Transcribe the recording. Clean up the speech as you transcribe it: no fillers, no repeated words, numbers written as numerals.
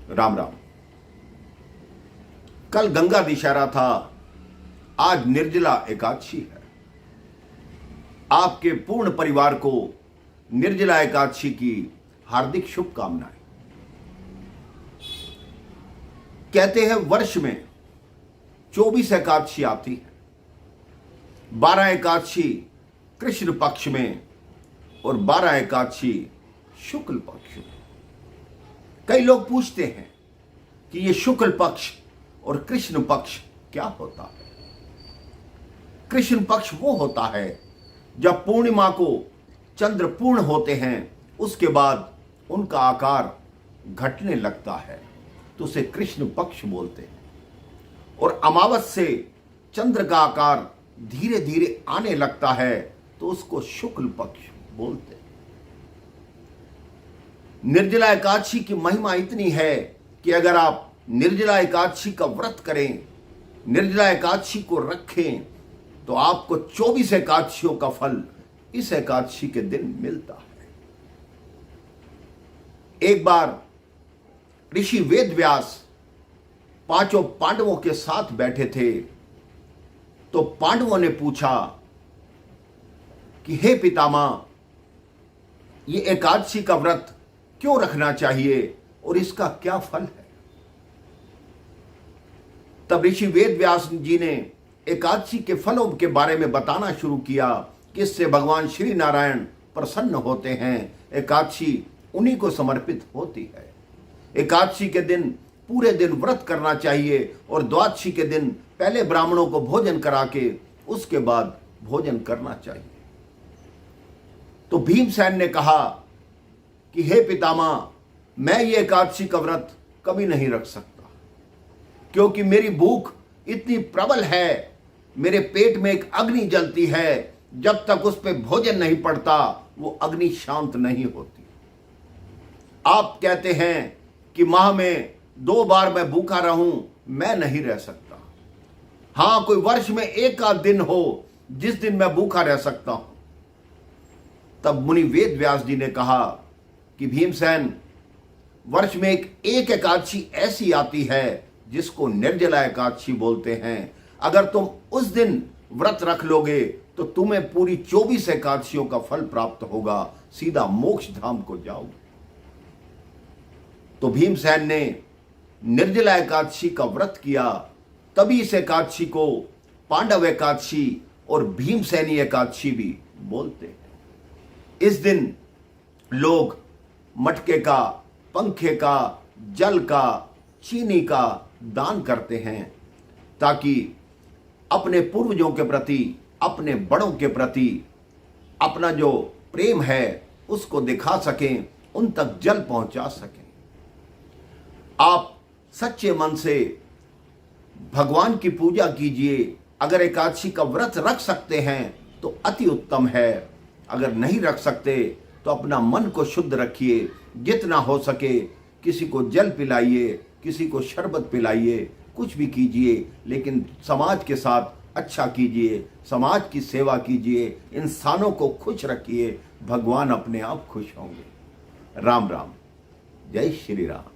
राम राम। कल गंगा दशहरा था, आज निर्जला एकादशी है। आपके पूर्ण परिवार को निर्जला एकादशी की हार्दिक शुभकामनाएं। कहते हैं वर्ष में 24 एकादशी आती है, 12 एकादशी कृष्ण पक्ष में और 12 एकादशी शुक्ल पक्ष में। कई लोग पूछते हैं कि ये शुक्ल पक्ष और कृष्ण पक्ष क्या होता है। कृष्ण पक्ष वो होता है जब पूर्णिमा को चंद्र पूर्ण होते हैं, उसके बाद उनका आकार घटने लगता है तो उसे कृष्ण पक्ष बोलते हैं। और अमावस से चंद्र का आकार धीरे धीरे आने लगता है तो उसको शुक्ल पक्ष बोलते हैं। निर्जला एकादशी की महिमा इतनी है कि अगर आप निर्जला एकादशी का व्रत करें, निर्जला एकादशी को रखें, तो आपको 24 एकादशियों का फल इस एकादशी के दिन मिलता है। एक बार ऋषि वेदव्यास पांचों पांडवों के साथ बैठे थे तो पांडवों ने पूछा कि हे पितामह, ये एकादशी का व्रत क्यों रखना चाहिए और इसका क्या फल है। तब ऋषि वेदव्यास जी ने एकादशी के फलों के बारे में बताना शुरू किया कि इससे भगवान श्री नारायण प्रसन्न होते हैं। एकादशी उन्हीं को समर्पित होती है। एकादशी के दिन पूरे दिन व्रत करना चाहिए और द्वादशी के दिन पहले ब्राह्मणों को भोजन करा के उसके बाद भोजन करना चाहिए। तो भीमसेन ने कहा कि हे पितामह, मैं ये एकादशी का व्रत कभी नहीं रख सकता, क्योंकि मेरी भूख इतनी प्रबल है, मेरे पेट में एक अग्नि जलती है, जब तक उस पर भोजन नहीं पड़ता वो अग्नि शांत नहीं होती। आप कहते हैं कि माह में 2 बार मैं भूखा रहूं, मैं नहीं रह सकता। हां, कोई वर्ष में एक आध दिन हो जिस दिन मैं भूखा रह सकता हूं। तब मुनि वेद व्यास जी ने कहा कि भीमसेन, वर्ष में एक एकादशी ऐसी आती है जिसको निर्जला एकादशी बोलते हैं। अगर तुम उस दिन व्रत रख लोगे तो तुम्हें पूरी 24 एकादशियों का फल प्राप्त होगा, सीधा मोक्ष धाम को जाओगे। तो भीमसेन ने निर्जला एकादशी का व्रत किया, तभी इस एकादशी को पांडव एकादशी और भीमसेनी एकादशी भी बोलते हैं। इस दिन लोग मटके का, पंखे का, जल का, चीनी का दान करते हैं ताकि अपने पूर्वजों के प्रति, अपने बड़ों के प्रति अपना जो प्रेम है उसको दिखा सकें, उन तक जल पहुंचा सकें। आप सच्चे मन से भगवान की पूजा कीजिए। अगर एकादशी का व्रत रख सकते हैं तो अति उत्तम है, अगर नहीं रख सकते तो अपना मन को शुद्ध रखिए। जितना हो सके किसी को जल पिलाइए, किसी को शरबत पिलाइए, कुछ भी कीजिए, लेकिन समाज के साथ अच्छा कीजिए, समाज की सेवा कीजिए, इंसानों को खुश रखिए, भगवान अपने आप खुश होंगे। राम राम, जय श्री राम।